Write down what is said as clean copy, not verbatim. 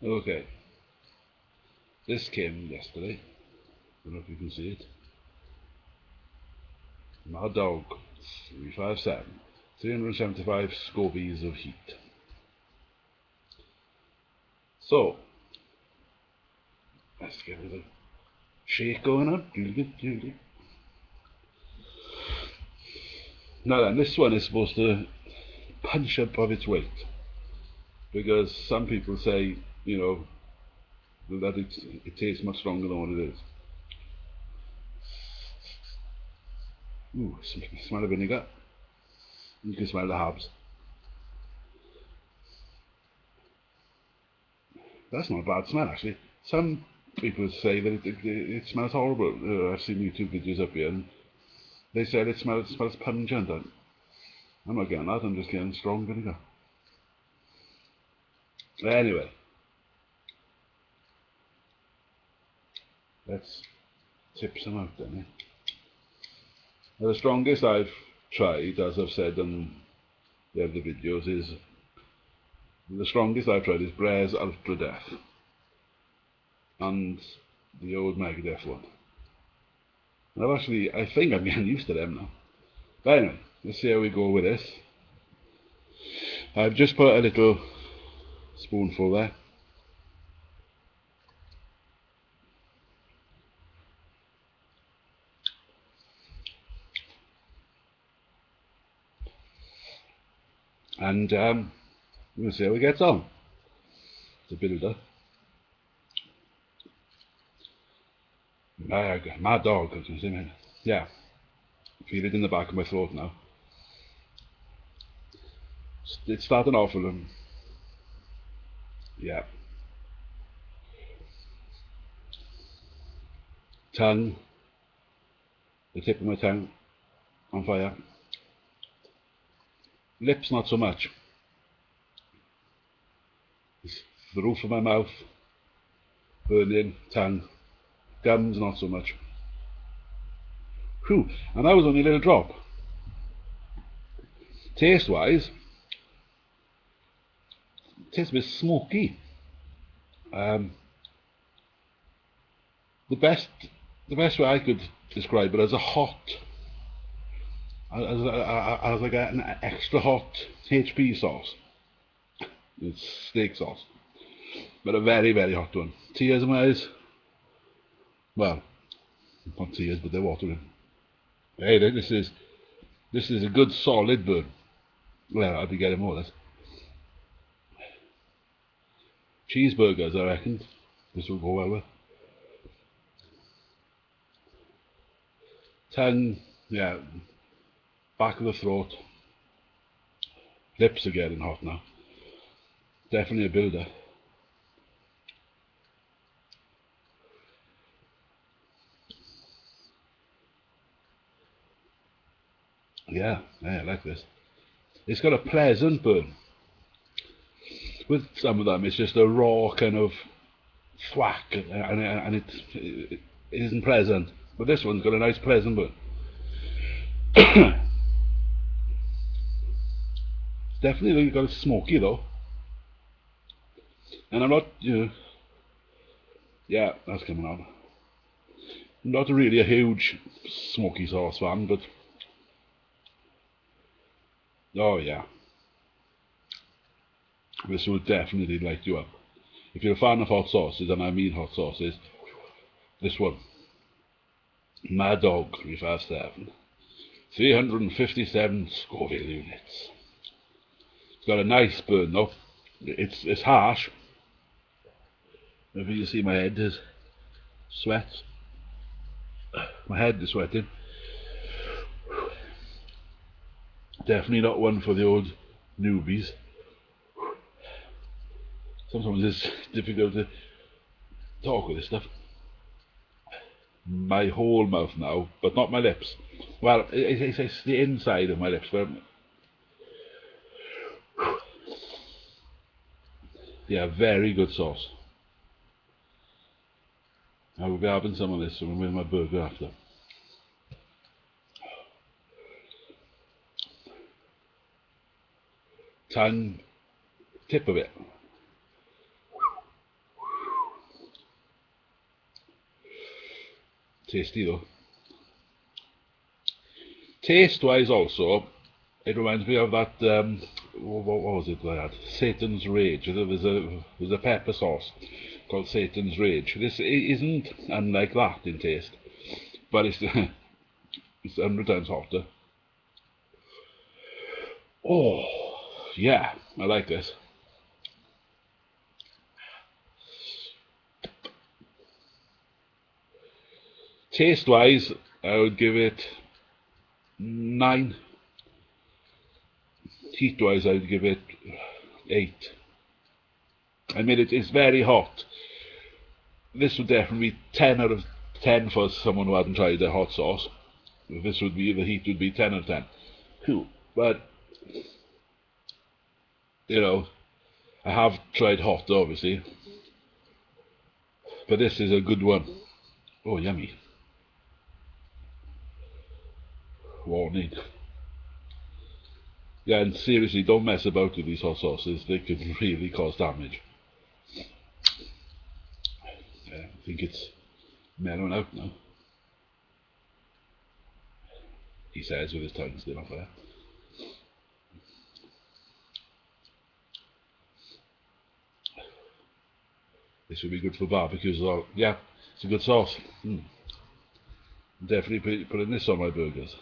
Okay, this came yesterday. I don't know if you can see it. My dog, 357, 375 Scovilles of heat. So, let's get a little shake going on. Now then, this one is supposed to punch above its weight because some people say, you know, that it tastes much stronger than what it is. Ooh, smell of vinegar. You can smell the herbs. That's not a bad smell actually. Some people say that it smells horrible. I've seen YouTube videos up here and they said it smells pungent. I'm not getting that, I'm just getting strong vinegar. Anyway, let's tip some out then. Now, the strongest I've tried, as I've said in the other videos, is Brez Ultra Death and the old Megadeth one. And I think I'm getting used to them now. But anyway, let's see how we go with this. I've just put a little spoonful there. And we'll see how it gets on. It's a builder. My dog, yeah, feel it in the back of my throat now. It's starting off with them. Yeah. Tongue, the tip of my tongue on fire. Lips not so much. It's the roof of my mouth burning, tongue, gums not so much. Whew, and that was only a little drop. Taste wise, it tastes a bit smoky. Um, the best way I could describe it as a hot, as like an extra hot HP sauce. It's steak sauce, but a very very hot one. Tears in my eyes. Well, not tears, but they're watering. Hey, this is a good solid burn. Well, I'll be getting more of this. Cheeseburgers, I reckon. This will go well with. Tongue, yeah, back of the throat. Lips are getting hot now. Definitely a builder. Yeah, I like this. It's got a pleasant burn. With some of them, it's just a raw kind of thwack, and it isn't pleasant. But this one's got a nice pleasant burn. Definitely got a smoky though. And I'm not, yeah, that's coming on. I'm not really a huge smoky sauce fan, but oh yeah, this will definitely light you up. If you're a fan of hot sauces, and I mean hot sauces, this one, Mad Dog 357, 357 Scoville units. It's got a nice burn though. It's harsh. Maybe you see my head is sweat. My head is sweating. Definitely not one for the old newbies. Sometimes it's difficult to talk with this stuff. My whole mouth now, but not my lips. Well, it's the inside of my lips. But yeah, very good sauce. I will be having some of this with my burger after. Tongue, tip of it. Tasty though. Taste wise also, it reminds me of that, what was it I had? Satan's Rage. There's a pepper sauce called Satan's Rage. This isn't unlike that in taste, but it's, it's 100 times hotter. Oh, yeah, I like this. Taste wise, I would give it 9. Heat wise, I would give it 8. I mean, it's very hot. This would definitely be 10 out of 10 for someone who hadn't tried a hot sauce. This would be, the heat would be 10 out of 10. Whew. But, you know, I have tried hot, obviously. But this is a good one. Oh, yummy. Warning. Yeah, and seriously, don't mess about with these hot sauces. They can really cause damage. Yeah, I think it's mellowing out now. He says with his tongue still on fire. This would be good for barbecues as well. Yeah, it's a good sauce. Definitely putting this on my burgers.